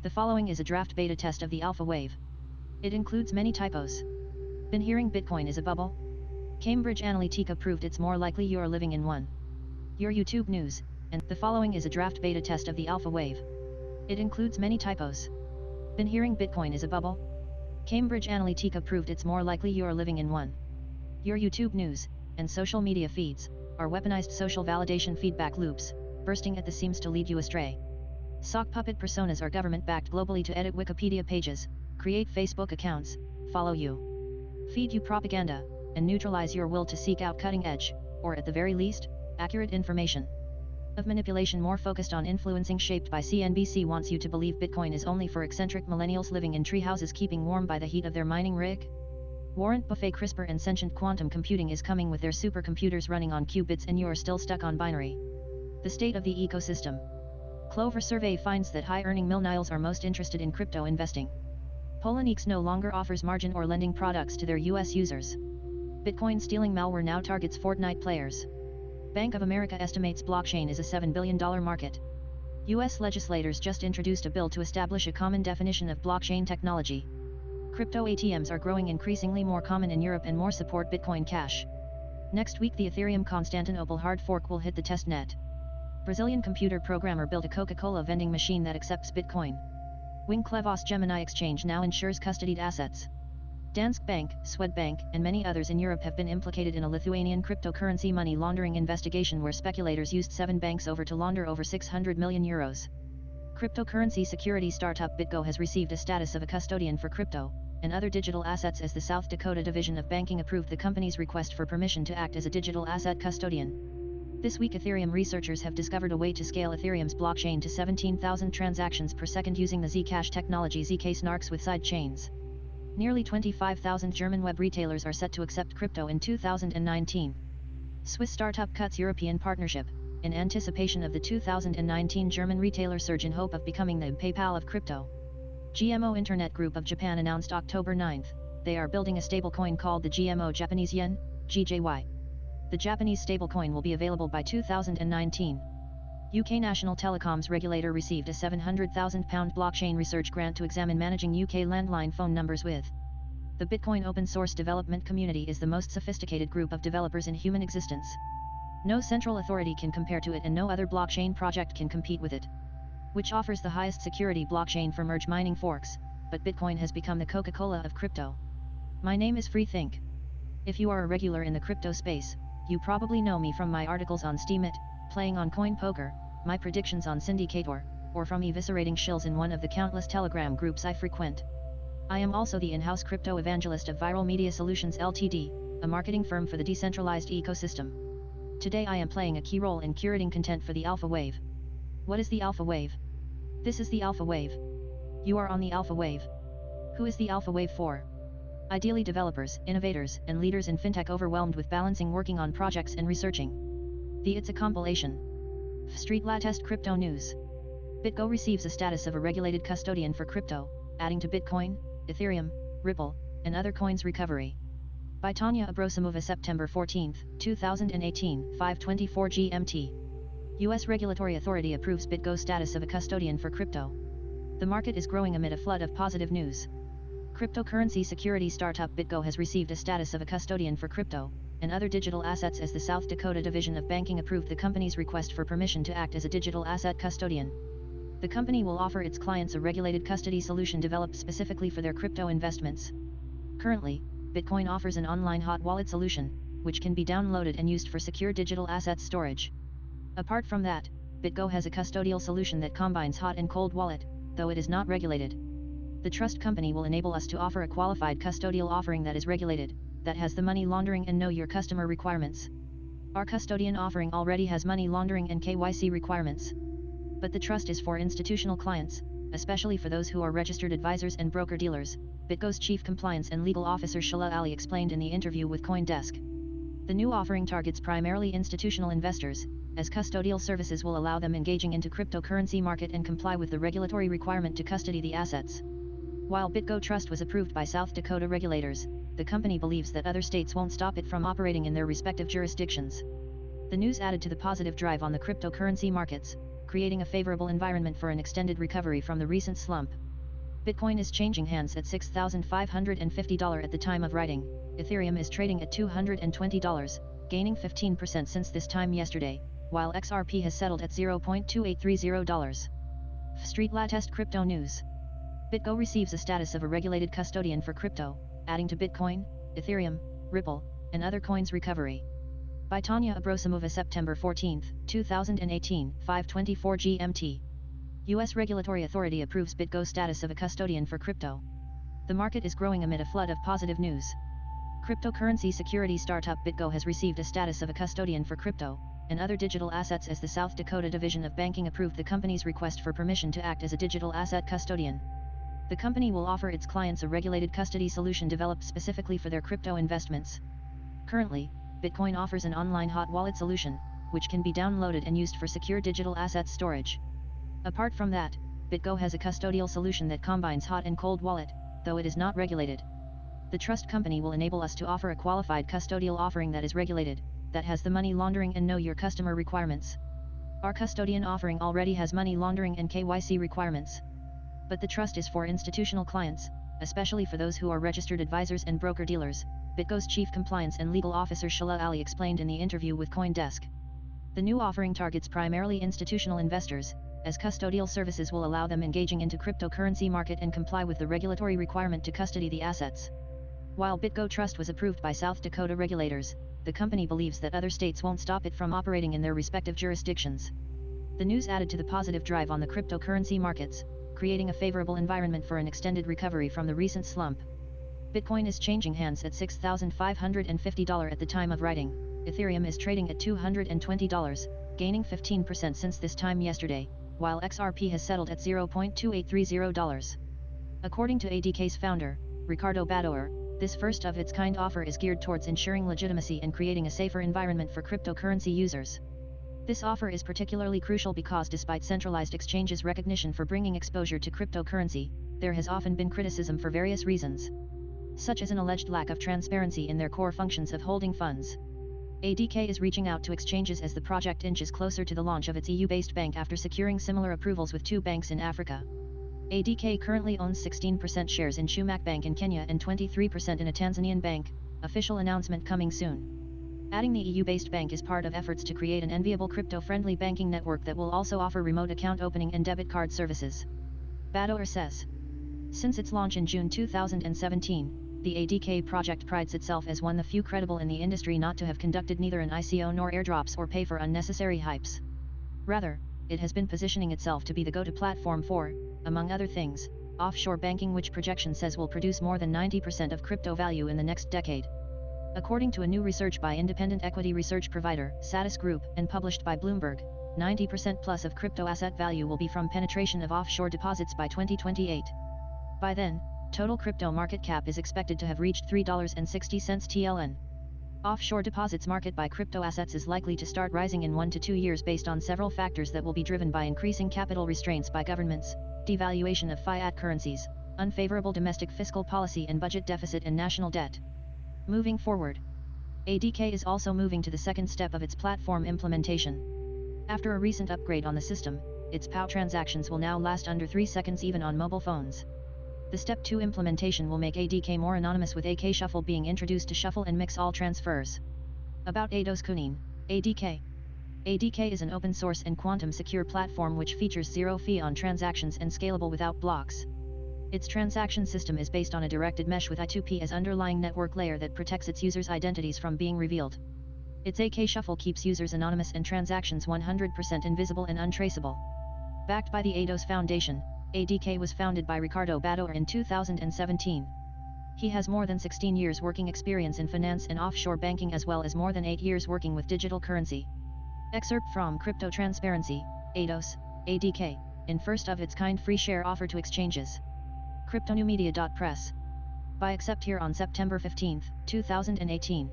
The following is a draft beta test of the Alpha Wave. It includes many typos. Been hearing Bitcoin is a bubble? Cambridge Analytica proved it's more likely you're living in one. Your YouTube news, and the following is a draft beta test of the Alpha Wave. It includes many typos. Been hearing Bitcoin is a bubble? Cambridge Analytica proved it's more likely you're living in one. Your YouTube news, and social media feeds, are weaponized social validation feedback loops, bursting at the seams to lead you astray. Sock puppet personas are government-backed globally to edit Wikipedia pages, create Facebook accounts, follow you, feed you propaganda, and neutralize your will to seek out cutting-edge, or at the very least, accurate information. Of manipulation more focused on influencing shaped by CNBC wants you to believe Bitcoin is only for eccentric millennials living in treehouses keeping warm by the heat of their mining rig. Warrant Buffett CRISPR and sentient quantum computing is coming with their supercomputers running on qubits and you're still stuck on binary. The state of the ecosystem. Clover survey finds that high-earning millennials are most interested in crypto investing. Poloniex no longer offers margin or lending products to their US users. Bitcoin stealing malware now targets Fortnite players. Bank of America estimates blockchain is a $7 billion market. US legislators just introduced a bill to establish a common definition of blockchain technology. Crypto ATMs are growing increasingly more common in Europe and more support Bitcoin Cash. Next week the Ethereum Constantinople hard fork will hit the test net. Brazilian computer programmer built a Coca-Cola vending machine that accepts Bitcoin. Winklevoss Gemini exchange now insures custodied assets. Danske Bank, Swedbank, and many others in Europe have been implicated in a Lithuanian cryptocurrency money laundering investigation where speculators used 7 banks to launder over 600 million euros. Cryptocurrency security startup BitGo has received a status of a custodian for crypto and other digital assets as the South Dakota Division of Banking approved the company's request for permission to act as a digital asset custodian. This week Ethereum researchers have discovered a way to scale Ethereum's blockchain to 17,000 transactions per second using the Zcash technology ZK snarks with side chains. Nearly 25,000 German web retailers are set to accept crypto in 2019. Swiss startup cuts European partnership, in anticipation of the 2019 German retailer surge in hope of becoming the PayPal of crypto. GMO Internet Group of Japan announced October 9 they are building a stablecoin called the GMO Japanese Yen, GJY. The Japanese stablecoin will be available by 2019. UK National Telecoms regulator received a £700,000 blockchain research grant to examine managing UK landline phone numbers with. The Bitcoin open source development community is the most sophisticated group of developers in human existence. No central authority can compare to it and no other blockchain project can compete with it. Which offers the highest security blockchain for merge mining forks, but Bitcoin has become the Coca-Cola of crypto. My name is Freethink. If you are a regular in the crypto space, you probably know me from my articles on Steemit, playing on Coin Poker, my predictions on Syndicator, or from eviscerating shills in one of the countless Telegram groups I frequent. I am also the in-house crypto evangelist of Viral Media Solutions Ltd, a marketing firm for the decentralized ecosystem. Today I am playing a key role in curating content for the Alpha Wave. What is the Alpha Wave? This is the Alpha Wave. You are on the Alpha Wave. Who is the Alpha Wave for? Ideally developers, innovators, and leaders in fintech overwhelmed with balancing working on projects and researching. It's a compilation. Street latest crypto news. BitGo receives a status of a regulated custodian for crypto, adding to Bitcoin, Ethereum, Ripple, and other coins recovery. By Tanya Abrosimova September 14, 2018, 5:24 GMT. U.S. regulatory authority approves BitGo's status of a custodian for crypto. The market is growing amid a flood of positive news. Cryptocurrency security startup BitGo has received a status of a custodian for crypto and other digital assets as the South Dakota Division of Banking approved the company's request for permission to act as a digital asset custodian. The company will offer its clients a regulated custody solution developed specifically for their crypto investments. Currently, Bitcoin offers an online hot wallet solution, which can be downloaded and used for secure digital assets storage. Apart from that, BitGo has a custodial solution that combines hot and cold wallet, though it is not regulated. The trust company will enable us to offer a qualified custodial offering that is regulated, that has the money laundering and know your customer requirements. Our custodian offering already has money laundering and KYC requirements. But the trust is for institutional clients, especially for those who are registered advisors and broker-dealers, BitGo's Chief Compliance and Legal Officer Shala Ali explained in the interview with CoinDesk. The new offering targets primarily institutional investors, as custodial services will allow them engaging into cryptocurrency market and comply with the regulatory requirement to custody the assets. While BitGo Trust was approved by South Dakota regulators, the company believes that other states won't stop it from operating in their respective jurisdictions. The news added to the positive drive on the cryptocurrency markets. creating a favorable environment for an extended recovery from the recent slump. Bitcoin is changing hands at $6,550 at the time of writing. Ethereum is trading at $220, gaining 15% since this time yesterday, while XRP has settled at $0.2830. Street latest crypto news. BitGo receives a status of a regulated custodian for crypto, adding to Bitcoin, Ethereum, Ripple, and other coins recovery. By Tanya Abrosimova, September 14, 2018, 5:24 GMT. U.S. regulatory authority approves BitGo's status of a custodian for crypto. The market is growing amid a flood of positive news. Cryptocurrency security startup BitGo has received a status of a custodian for crypto and other digital assets as the South Dakota Division of Banking approved the company's request for permission to act as a digital asset custodian. The company will offer its clients a regulated custody solution developed specifically for their crypto investments. Currently, Bitcoin offers an online hot wallet solution, which can be downloaded and used for secure digital asset storage. Apart from that, BitGo has a custodial solution that combines hot and cold wallet, though it is not regulated. The trust company will enable us to offer a qualified custodial offering that is regulated, that has the money laundering and know your customer requirements. Our custodian offering already has money laundering and KYC requirements. But the trust is for institutional clients, especially for those who are registered advisors and broker-dealers, BitGo's Chief Compliance and Legal Officer Shala Ali explained in the interview with CoinDesk. The new offering targets primarily institutional investors, as custodial services will allow them engaging into cryptocurrency market and comply with the regulatory requirement to custody the assets. While BitGo Trust was approved by South Dakota regulators, the company believes that other states won't stop it from operating in their respective jurisdictions. The news added to the positive drive on the cryptocurrency markets, creating a favorable environment for an extended recovery from the recent slump. Bitcoin is changing hands at $6,550 at the time of writing. Ethereum is trading at $220, gaining 15% since this time yesterday, while XRP has settled at $0.2830. According to ADK's founder, Ricardo Badoer, this first-of-its-kind offer is geared towards ensuring legitimacy and creating a safer environment for cryptocurrency users. This offer is particularly crucial because despite centralized exchanges' recognition for bringing exposure to cryptocurrency, there has often been criticism for various reasons, such as an alleged lack of transparency in their core functions of holding funds. ADK is reaching out to exchanges as the project inches closer to the launch of its EU-based bank after securing similar approvals with 2 banks in Africa. ADK currently owns 16% shares in Shumak Bank in Kenya and 23% in a Tanzanian bank, official announcement coming soon. Adding the EU-based bank is part of efforts to create an enviable crypto-friendly banking network that will also offer remote account opening and debit card services. Badoer says. Since its launch in June 2017, the ADK project prides itself as one of the few credible in the industry not to have conducted neither an ICO nor airdrops or pay for unnecessary hypes. Rather, it has been positioning itself to be the go-to platform for, among other things, offshore banking, which projection says will produce more than 90% of crypto value in the next decade. According to a new research by independent equity research provider, Satis Group, and published by Bloomberg, 90% plus of crypto asset value will be from penetration of offshore deposits by 2028. By then, total crypto market cap is expected to have reached $3.60 TLN. Offshore deposits market by crypto assets is likely to start rising in 1 to 2 years based on several factors that will be driven by increasing capital restraints by governments, devaluation of fiat currencies, unfavorable domestic fiscal policy and budget deficit and national debt. Moving forward, ADK is also moving to the second step of its platform implementation. After a recent upgrade on the system, its POW transactions will now last under 3 seconds even on mobile phones. The Step 2 implementation will make ADK more anonymous, with AK Shuffle being introduced to shuffle and mix all transfers. About Eidos Kunin, ADK. ADK is an open-source and quantum-secure platform which features zero fee on transactions and scalable without blocks. Its transaction system is based on a directed mesh with I2P as underlying network layer that protects its users' identities from being revealed. Its AK Shuffle keeps users anonymous and transactions 100% invisible and untraceable. Backed by the Eidos Foundation, ADK was founded by Ricardo Badoer in 2017. He has more than 16 years working experience in finance and offshore banking, as well as more than 8 years working with digital currency. Excerpt from Crypto Transparency, Eidos, ADK, in first-of-its-kind free share offer to exchanges. CryptoNewMedia.press. By accept here on September 15, 2018.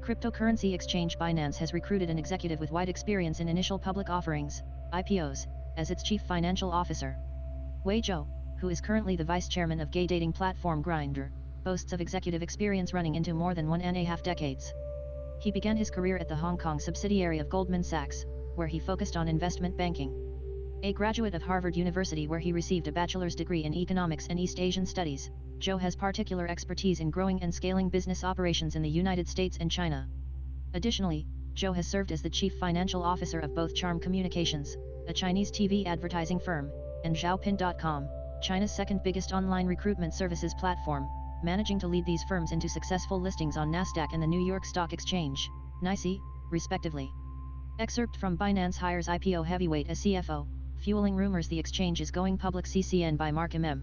Cryptocurrency exchange Binance has recruited an executive with wide experience in initial public offerings, IPOs, as its chief financial officer. Wei Zhou, who is currently the vice chairman of gay dating platform Grindr, boasts of executive experience running into more than 1.5 decades. He began his career at the Hong Kong subsidiary of Goldman Sachs, where he focused on investment banking. A graduate of Harvard University where he received a bachelor's degree in economics and East Asian studies, Zhou has particular expertise in growing and scaling business operations in the United States and China. Additionally, Zhou has served as the chief financial officer of both Charm Communications, a Chinese TV advertising firm, and Zhaopin.com, China's second biggest online recruitment services platform, managing to lead these firms into successful listings on Nasdaq and the New York Stock Exchange, NYSE, respectively. Excerpt from Binance hires IPO heavyweight as CFO, fueling rumors the exchange is going public. CCN by Mark M.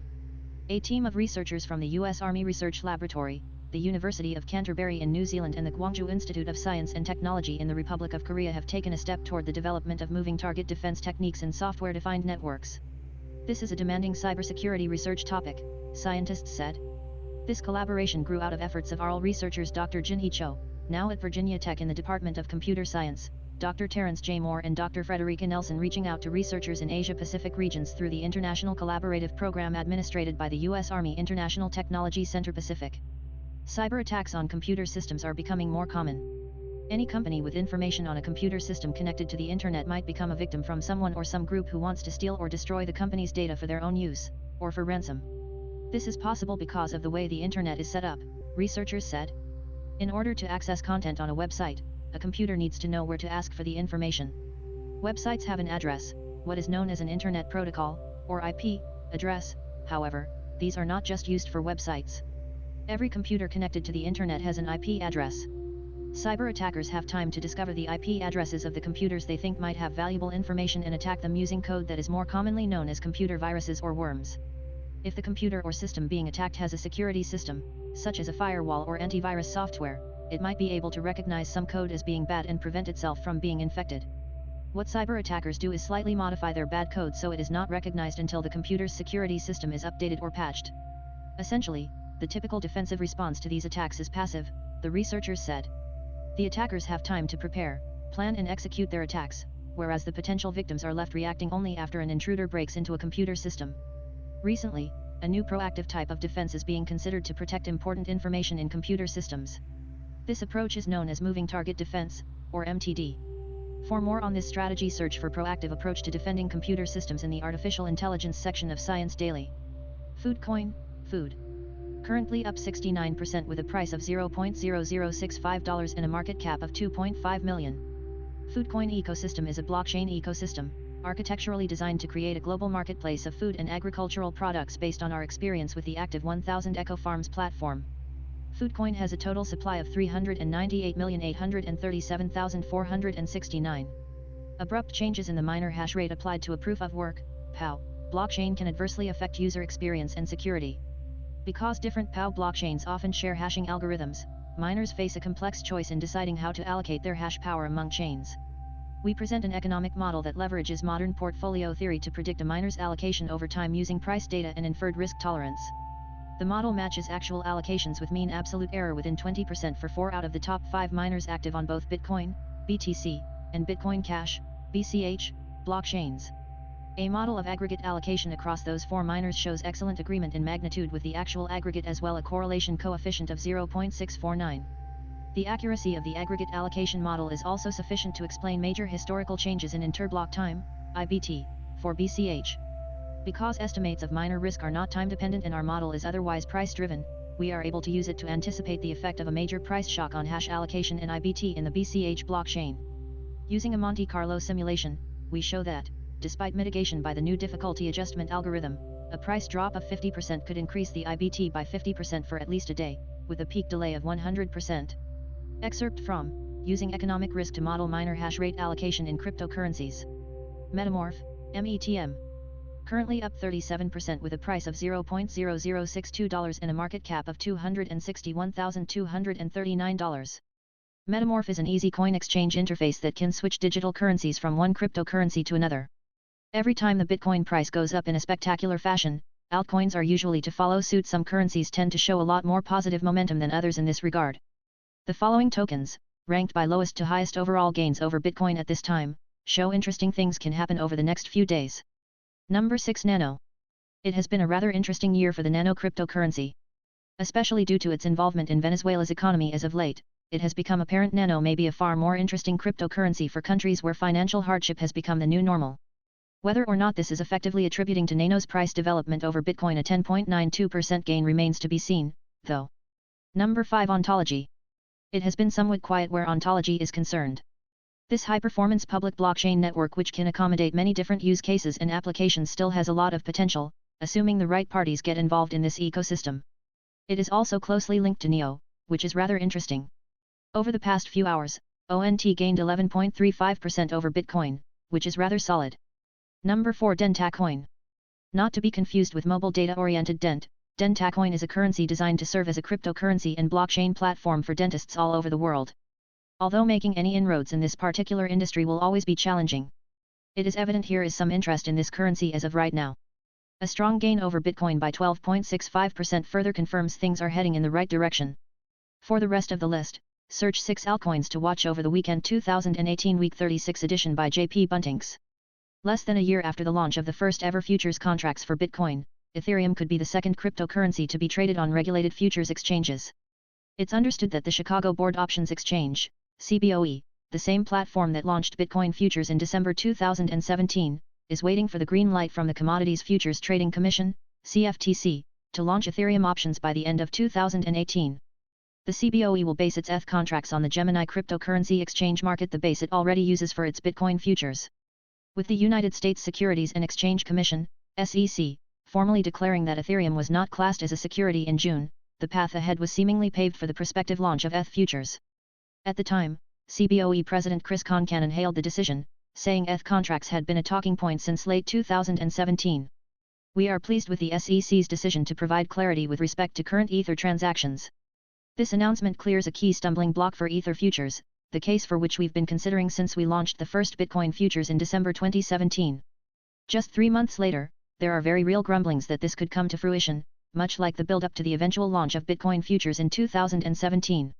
A team of researchers from the U.S. Army Research Laboratory, the University of Canterbury in New Zealand and the Gwangju Institute of Science and Technology in the Republic of Korea have taken a step toward the development of moving target defense techniques in software-defined networks. This is a demanding cybersecurity research topic, scientists said. This collaboration grew out of efforts of ARL researchers Dr. Jinhee Cho, now at Virginia Tech in the Department of Computer Science, Dr. Terence J. Moore and Dr. Frederica Nelson reaching out to researchers in Asia-Pacific regions through the International Collaborative Program administered by the U.S. Army International Technology Center Pacific. Cyber attacks on computer systems are becoming more common. Any company with information on a computer system connected to the internet might become a victim from someone or some group who wants to steal or destroy the company's data for their own use, or for ransom. This is possible because of the way the internet is set up, researchers said. In order to access content on a website, a computer needs to know where to ask for the information. Websites have an address, what is known as an Internet Protocol, or IP, address. However, these are not just used for websites. Every computer connected to the internet has an IP address. Cyber attackers have time to discover the IP addresses of the computers they think might have valuable information and attack them using code that is more commonly known as computer viruses or worms. If the computer or system being attacked has a security system, such as a firewall or antivirus software, it might be able to recognize some code as being bad and prevent itself from being infected. What cyber attackers do is slightly modify their bad code so it is not recognized until the computer's security system is updated or patched. Essentially, the typical defensive response to these attacks is passive, the researchers said. The attackers have time to prepare, plan and execute their attacks, whereas the potential victims are left reacting only after an intruder breaks into a computer system. Recently, a new proactive type of defense is being considered to protect important information in computer systems. This approach is known as Moving Target Defense, or MTD. For more on this strategy, search for Proactive Approach to Defending Computer Systems in the Artificial Intelligence section of Science Daily. Foodcoin, food. Currently up 69% with a price of $0.0065 and a market cap of $2.5 million. Foodcoin ecosystem is a blockchain ecosystem, architecturally designed to create a global marketplace of food and agricultural products based on our experience with the Active 1000 Eco Farms platform. Foodcoin has a total supply of 398,837,469. Abrupt changes in the miner hash rate applied to a proof of work, POW, blockchain can adversely affect user experience and security. Because different POW blockchains often share hashing algorithms, miners face a complex choice in deciding how to allocate their hash power among chains. We present an economic model that leverages modern portfolio theory to predict a miner's allocation over time using price data and inferred risk tolerance. The model matches actual allocations with mean absolute error within 20% for 4 out of the top 5 miners active on both Bitcoin, BTC, and Bitcoin Cash, BCH, blockchains. A model of aggregate allocation across those 4 miners shows excellent agreement in magnitude with the actual aggregate as well a correlation coefficient of 0.649. The accuracy of the aggregate allocation model is also sufficient to explain major historical changes in interblock time, IBT, for BCH. Because estimates of miner risk are not time-dependent and our model is otherwise price-driven, we are able to use it to anticipate the effect of a major price shock on hash allocation and IBT in the BCH blockchain. Using a Monte Carlo simulation, we show that, despite mitigation by the new difficulty adjustment algorithm, a price drop of 50% could increase the IBT by 50% for at least a day, with a peak delay of 100%. Excerpt from Using Economic Risk to Model Miner Hash Rate Allocation in Cryptocurrencies. Metamorph, METM. Currently up 37% with a price of $0.0062 and a market cap of $261,239. Metamorph is an easy coin exchange interface that can switch digital currencies from one cryptocurrency to another. Every time the Bitcoin price goes up in a spectacular fashion, altcoins are usually to follow suit. Some currencies tend to show a lot more positive momentum than others in this regard. The following tokens, ranked by lowest to highest overall gains over Bitcoin at this time, show interesting things can happen over the next few days. Number 6 Nano. It has been a rather interesting year for the Nano cryptocurrency. Especially due to its involvement in Venezuela's economy as of late, it has become apparent Nano may be a far more interesting cryptocurrency for countries where financial hardship has become the new normal. Whether or not this is effectively attributing to Nano's price development over Bitcoin, a 10.92% gain remains to be seen, though. Number 5. Ontology. It has been somewhat quiet where ontology is concerned. This high-performance public blockchain network, which can accommodate many different use cases and applications, still has a lot of potential, assuming the right parties get involved in this ecosystem. It is also closely linked to Neo, which is rather interesting. Over the past few hours, ONT gained 11.35% over Bitcoin, which is rather solid. Number 4. Dentacoin. Not to be confused with mobile data-oriented Dent, Dentacoin is a currency designed to serve as a cryptocurrency and blockchain platform for dentists all over the world. Although making any inroads in this particular industry will always be challenging, it is evident here is some interest in this currency as of right now. A strong gain over Bitcoin by 12.65% further confirms things are heading in the right direction. For the rest of the list, search 6 altcoins to watch over the weekend. 2018 Week 36 edition by JP Buntinks. Less than a year after the launch of the first ever futures contracts for Bitcoin, Ethereum could be the second cryptocurrency to be traded on regulated futures exchanges. It's understood that the Chicago Board Options Exchange, CBOE, the same platform that launched Bitcoin futures in December 2017, is waiting for the green light from the Commodities Futures Trading Commission, CFTC, to launch Ethereum options by the end of 2018. The CBOE will base its ETH contracts on the Gemini cryptocurrency exchange market, the base it already uses for its Bitcoin futures. With the United States Securities and Exchange Commission, SEC, formally declaring that Ethereum was not classed as a security in June, the path ahead was seemingly paved for the prospective launch of ETH futures. At the time, CBOE President Chris Concannon hailed the decision, saying ETH contracts had been a talking point since late 2017. We are pleased with the SEC's decision to provide clarity with respect to current Ether transactions. This announcement clears a key stumbling block for Ether futures, the case for which we've been considering since we launched the first Bitcoin futures in December 2017. Just 3 months later, there are very real grumblings that this could come to fruition, much like the build-up to the eventual launch of Bitcoin futures in 2017.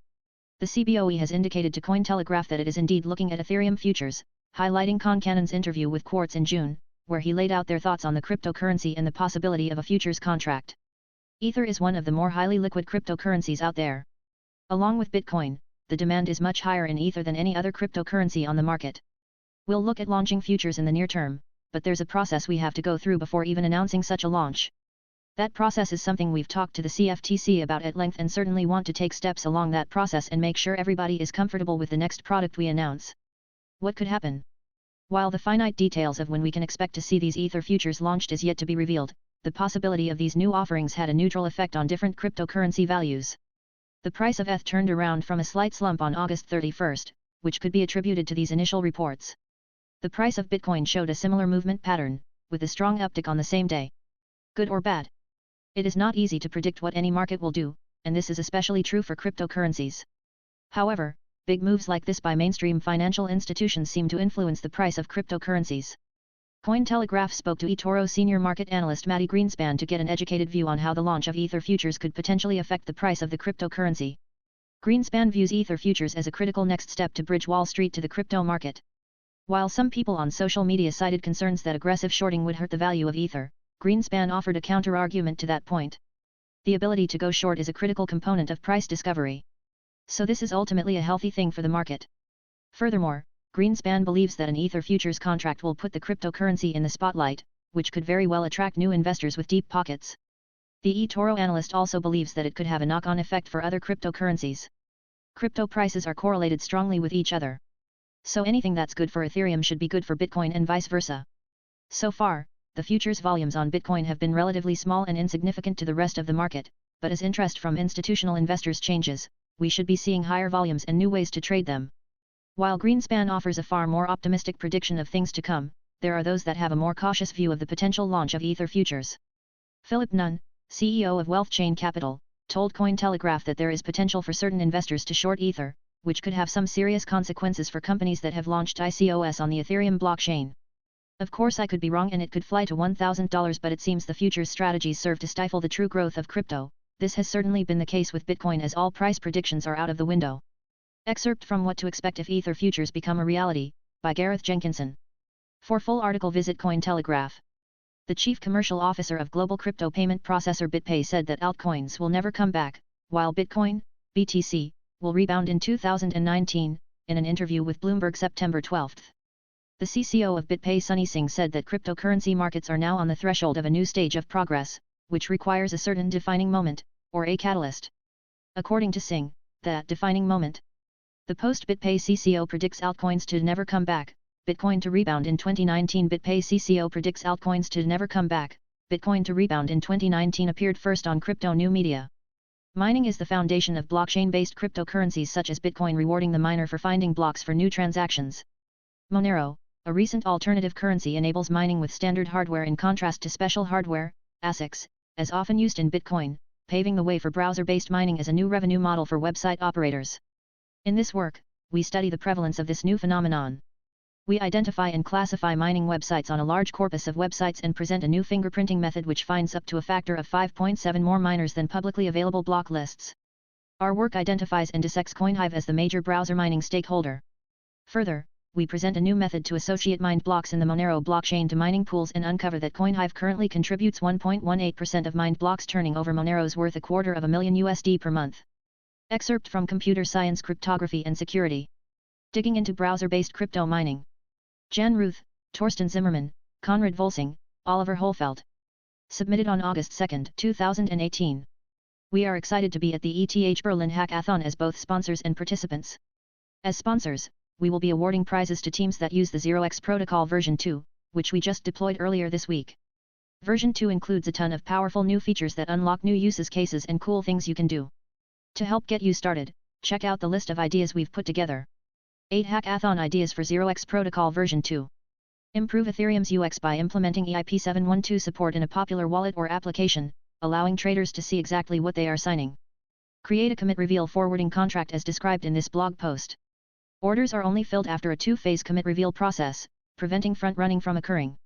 The CBOE has indicated to Cointelegraph that it is indeed looking at Ethereum futures, highlighting Concannon's interview with Quartz in June, where he laid out their thoughts on the cryptocurrency and the possibility of a futures contract. Ether is one of the more highly liquid cryptocurrencies out there. Along with Bitcoin, the demand is much higher in Ether than any other cryptocurrency on the market. We'll look at launching futures in the near term, but there's a process we have to go through before even announcing such a launch. That process is something we've talked to the CFTC about at length and certainly want to take steps along that process and make sure everybody is comfortable with the next product we announce. What could happen? While the finite details of when we can expect to see these Ether futures launched is yet to be revealed, the possibility of these new offerings had a neutral effect on different cryptocurrency values. The price of ETH turned around from a slight slump on August 31, which could be attributed to these initial reports. The price of Bitcoin showed a similar movement pattern, with a strong uptick on the same day. Good or bad? It is not easy to predict what any market will do, and this is especially true for cryptocurrencies. However, big moves like this by mainstream financial institutions seem to influence the price of cryptocurrencies. Cointelegraph spoke to eToro senior market analyst Matty Greenspan to get an educated view on how the launch of Ether futures could potentially affect the price of the cryptocurrency. Greenspan views Ether futures as a critical next step to bridge Wall Street to the crypto market. While some people on social media cited concerns that aggressive shorting would hurt the value of Ether, Greenspan offered a counter-argument to that point. The ability to go short is a critical component of price discovery. So this is ultimately a healthy thing for the market. Furthermore, Greenspan believes that an Ether futures contract will put the cryptocurrency in the spotlight, which could very well attract new investors with deep pockets. The eToro analyst also believes that it could have a knock-on effect for other cryptocurrencies. Crypto prices are correlated strongly with each other. So anything that's good for Ethereum should be good for Bitcoin and vice versa. So far, the futures volumes on Bitcoin have been relatively small and insignificant to the rest of the market, but as interest from institutional investors changes, we should be seeing higher volumes and new ways to trade them. While Greenspan offers a far more optimistic prediction of things to come, there are those that have a more cautious view of the potential launch of Ether futures. Philip Nunn, CEO of WealthChain Capital, told Cointelegraph that there is potential for certain investors to short Ether, which could have some serious consequences for companies that have launched ICOs on the Ethereum blockchain. Of course I could be wrong and it could fly to $1,000, but it seems the futures strategies serve to stifle the true growth of crypto. This has certainly been the case with Bitcoin as all price predictions are out of the window. Excerpt from What to Expect If Ether Futures Become a Reality, by Gareth Jenkinson. For full article visit Cointelegraph. The chief commercial officer of global crypto payment processor BitPay said that altcoins will never come back, while Bitcoin, BTC, will rebound in 2019, in an interview with Bloomberg September 12. The CCO of BitPay Sunny Singh said that cryptocurrency markets are now on the threshold of a new stage of progress, which requires a certain defining moment, or a catalyst. According to Singh, that defining moment. The post-BitPay CCO predicts altcoins to never come back, Bitcoin to rebound in 2019. BitPay CCO predicts altcoins to never come back, Bitcoin to rebound in 2019 appeared first on Crypto New Media. Mining is the foundation of blockchain-based cryptocurrencies such as Bitcoin, rewarding the miner for finding blocks for new transactions. Monero, a recent alternative currency, enables mining with standard hardware in contrast to special hardware, ASICs, as often used in Bitcoin, paving the way for browser-based mining as a new revenue model for website operators. In this work, we study the prevalence of this new phenomenon. We identify and classify mining websites on a large corpus of websites and present a new fingerprinting method which finds up to a factor of 5.7 more miners than publicly available block lists. Our work identifies and dissects CoinHive as the major browser mining stakeholder. Further, we present a new method to associate mined blocks in the Monero blockchain to mining pools and uncover that CoinHive currently contributes 1.18% of mined blocks, turning over Monero's worth $250,000 per month. Excerpt from Computer Science, Cryptography and Security. Digging into browser-based crypto mining. Jan Ruth, Torsten Zimmermann, Konrad Volsing, Oliver Holfeld. Submitted on August 2, 2018. We are excited to be at the ETH Berlin Hackathon as both sponsors and participants. As sponsors, we will be awarding prizes to teams that use the 0x Protocol version 2, which we just deployed earlier this week. Version 2 includes a ton of powerful new features that unlock new use cases and cool things you can do. To help get you started, check out the list of ideas we've put together. 8 Hackathon ideas for 0x Protocol version 2. Improve Ethereum's UX by implementing EIP712 support in a popular wallet or application, allowing traders to see exactly what they are signing. Create a commit reveal forwarding contract as described in this blog post. Orders are only filled after a two-phase commit reveal process, preventing front-running from occurring.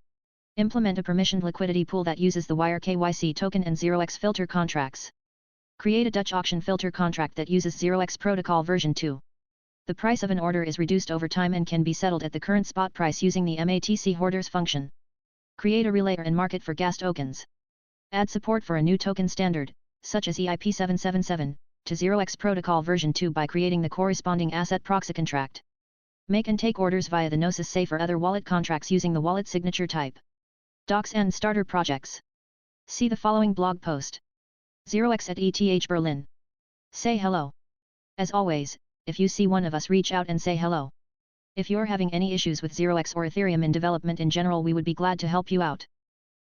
Implement a permissioned liquidity pool that uses the Wire KYC token and 0x filter contracts. Create a Dutch auction filter contract that uses 0x Protocol version 2. The price of an order is reduced over time and can be settled at the current spot price using the MATC hoarders function. Create a relay and market for gas tokens. Add support for a new token standard, such as EIP777, to 0x Protocol version 2 by creating the corresponding asset proxy contract. Make and take orders via the Gnosis Safe or other wallet contracts using the wallet signature type. Docs and starter projects. See the following blog post. 0x at ETH Berlin. Say hello. As always, if you see one of us, reach out and say hello. If you're having any issues with 0x or Ethereum in development in general, we would be glad to help you out.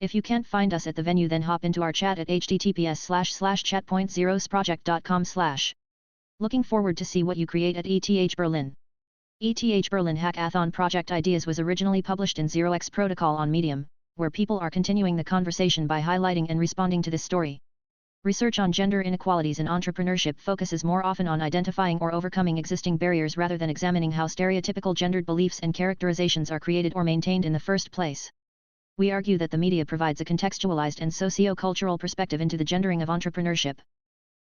If you can't find us at the venue, then hop into our chat at https://chat.0sproject.com/. Looking forward to see what you create at ETH Berlin. ETH Berlin Hackathon project ideas was originally published in 0x Protocol on Medium, where people are continuing the conversation by highlighting and responding to this story. Research on gender inequalities in entrepreneurship focuses more often on identifying or overcoming existing barriers rather than examining how stereotypical gendered beliefs and characterizations are created or maintained in the first place. We argue that the media provides a contextualized and socio-cultural perspective into the gendering of entrepreneurship.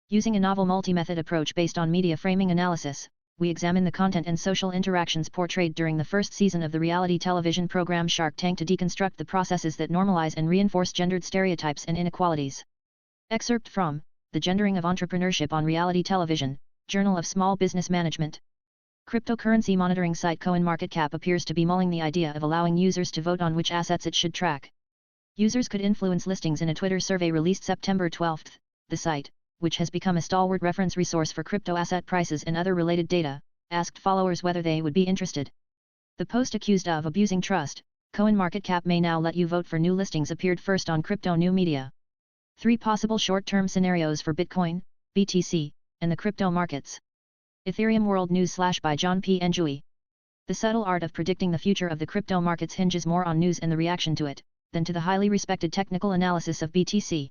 Using a novel multi-method approach based on media framing analysis, we examine the content and social interactions portrayed during the first season of the reality television program Shark Tank to deconstruct the processes that normalize and reinforce gendered stereotypes and inequalities. Excerpt from The Gendering of Entrepreneurship on Reality Television, Journal of Small Business Management. Cryptocurrency monitoring site CoinMarketCap appears to be mulling the idea of allowing users to vote on which assets it should track. Users could influence listings in a Twitter survey released September 12. The site, which has become a stalwart reference resource for crypto asset prices and other related data, asked followers whether they would be interested. The post accused of abusing trust, CoinMarketCap may now let you vote for new listings appeared first on Crypto New Media. 3 possible short-term scenarios for Bitcoin, BTC, and the crypto markets. Ethereum World News by John P. Njui. The subtle art of predicting the future of the crypto markets hinges more on news and the reaction to it, than to the highly respected technical analysis of BTC.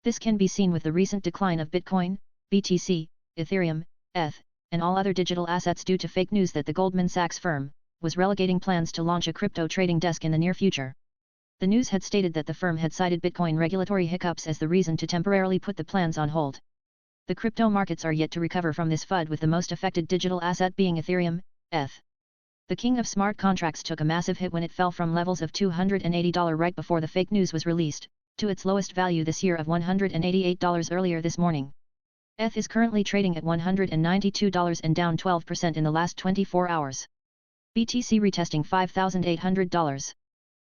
This can be seen with the recent decline of Bitcoin, BTC, Ethereum, ETH, and all other digital assets due to fake news that the Goldman Sachs firm was relegating plans to launch a crypto trading desk in the near future. The news had stated that the firm had cited Bitcoin regulatory hiccups as the reason to temporarily put the plans on hold. The crypto markets are yet to recover from this FUD, with the most affected digital asset being Ethereum, ETH. The king of smart contracts took a massive hit when it fell from levels of $280 right before the fake news was released, to its lowest value this year of $188 earlier this morning. ETH is currently trading at $192 and down 12% in the last 24 hours. BTC retesting $5,800.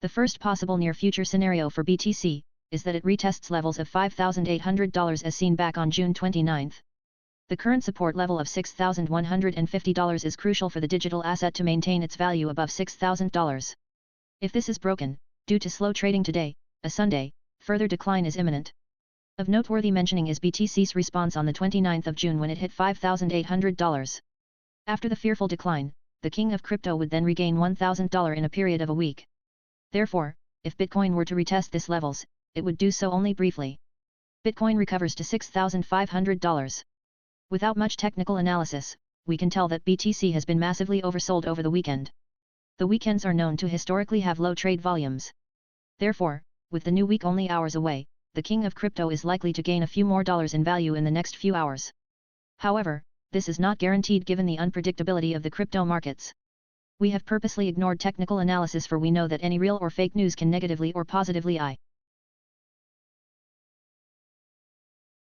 The first possible near-future scenario for BTC is that it retests levels of $5,800 as seen back on June 29. The current support level of $6,150 is crucial for the digital asset to maintain its value above $6,000. If this is broken, due to slow trading today, a Sunday, further decline is imminent. Of noteworthy mentioning is BTC's response on the 29th of June when it hit $5,800. After the fearful decline, the king of crypto would then regain $1,000 in a period of a week. Therefore, if Bitcoin were to retest this levels, it would do so only briefly. Bitcoin recovers to $6,500. Without much technical analysis, we can tell that BTC has been massively oversold over the weekend. The weekends are known to historically have low trade volumes. Therefore, with the new week only hours away, the king of crypto is likely to gain a few more dollars in value in the next few hours. However, this is not guaranteed given the unpredictability of the crypto markets. We have purposely ignored technical analysis for we know that any real or fake news can negatively or positively